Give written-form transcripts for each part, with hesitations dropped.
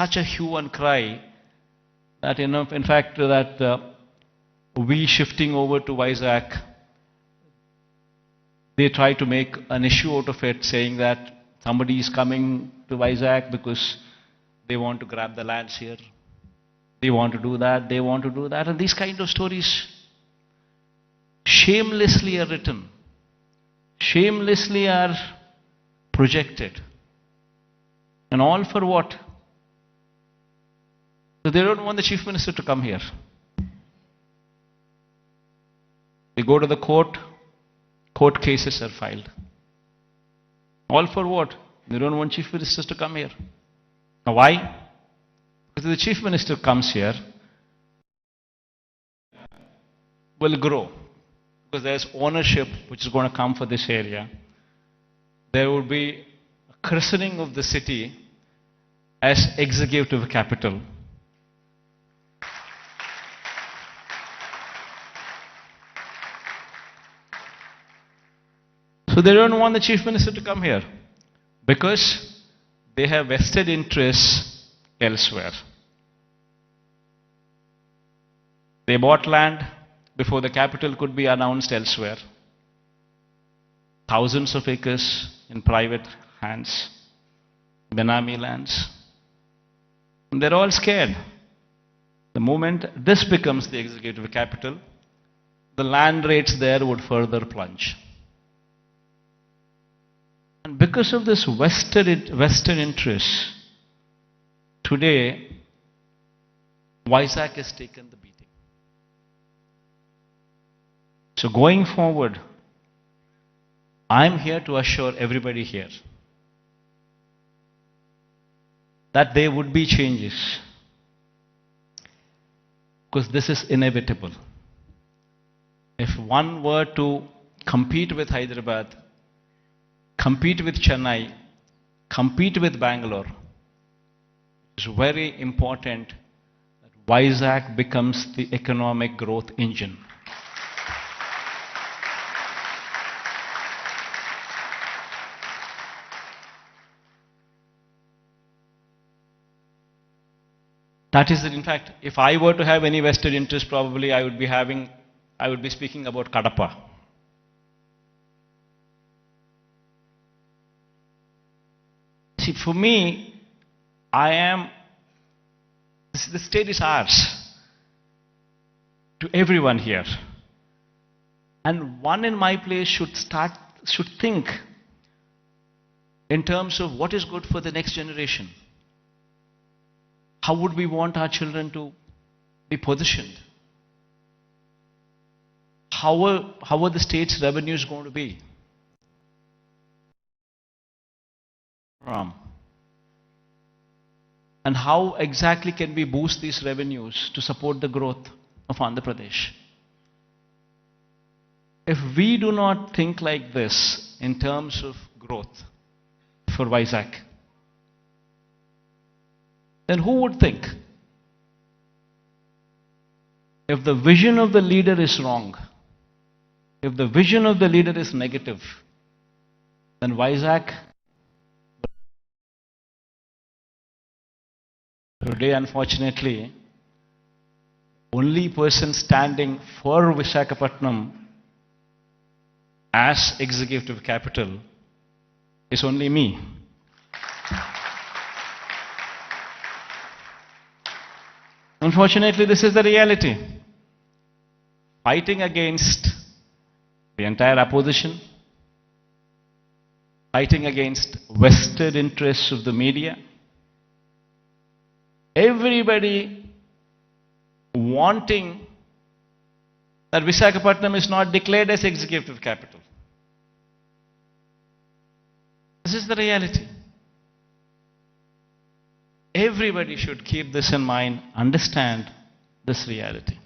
such a hue and cry that, in fact, that we shifting over to Vizag, they try to make an issue out of it, saying that somebody is coming to Vizag because they want to grab the lands here. They want to do that, they want to do that. And these kind of stories shamelessly are written, shamelessly are projected. And all for what? So they don't want the Chief Minister to come here. They go to the court, court cases are filed. All for what? They don't want Chief Ministers to come here. Now why? Because if the Chief Minister comes here, will grow. Because there's ownership which is going to come for this area. There will be a christening of the city as executive capital. So they don't want the Chief Minister to come here because they have vested interests elsewhere. They bought land before the capital could be announced elsewhere. Thousands of acres in private hands, Benami lands. And they're all scared. The moment this becomes the executive capital, the land rates there would further plunge. And because of this vested interest, today, Vizag has taken the beating. So going forward, I'm here to assure everybody here that there would be changes. Because this is inevitable. If one were to compete with Hyderabad, compete with Chennai, compete with Bangalore, it's very important that Vizag becomes the economic growth engine. That is, in fact, if I were to have any vested interest, probably I would be speaking about Kadapa. See, for me, the state is ours, to everyone here. And one in my place should think in terms of what is good for the next generation. How would we want our children to be positioned? How are the state's revenues going to be? And how exactly can we boost these revenues to support the growth of Andhra Pradesh? If we do not think like this in terms of growth for Vizag, then who would think? If the vision of the leader is wrong, if the vision of the leader is negative, then Vizag, today unfortunately, only person standing for Visakhapatnam as executive capital is only me. Unfortunately, this is the reality. Fighting against the entire opposition, fighting against vested interests of the media, everybody wanting that Visakhapatnam is not declared as executive capital. This is the reality. Everybody should keep this in mind, understand this reality.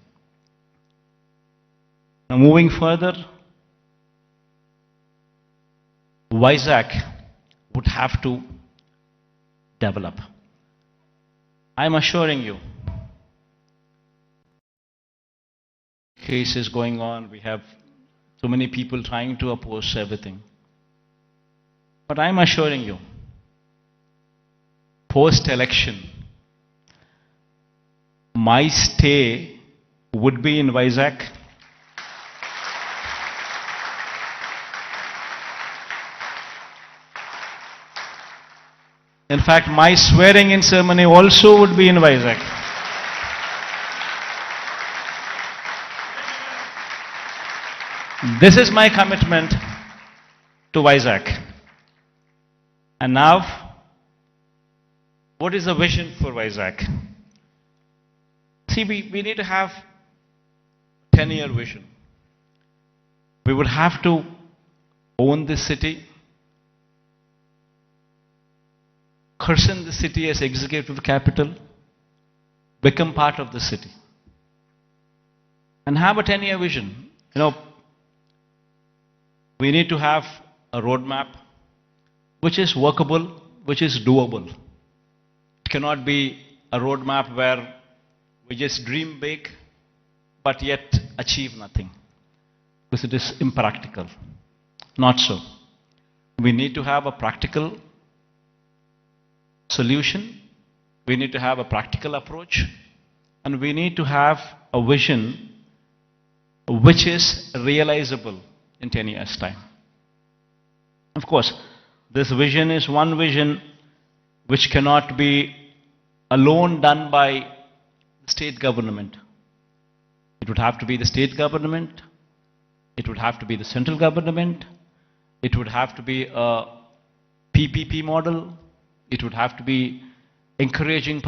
Now moving further, Vizag would have to develop. I'm assuring you, cases going on, we have so many people trying to oppose everything. But I'm assuring you, post-election, my stay would be in Vizag. In fact, my swearing in ceremony also would be in Vizag. This is my commitment to Vizag. And now, what is the vision for Vizag? See, we need to have 10-year vision. We would have to own this city, christen the city as executive capital, become part of the city, and have a 10-year vision. You know, we need to have a roadmap which is workable, which is doable. It cannot be a roadmap where we just dream big but yet achieve nothing, because it is impractical. Not so. We need to have a practical solution, we need to have a practical approach, and we need to have a vision which is realizable in 10 years' time. Of course, this vision is one vision which cannot be alone done by the state government. It would have to be the state government, it would have to be the central government, it would have to be a PPP model, it would have to be encouraging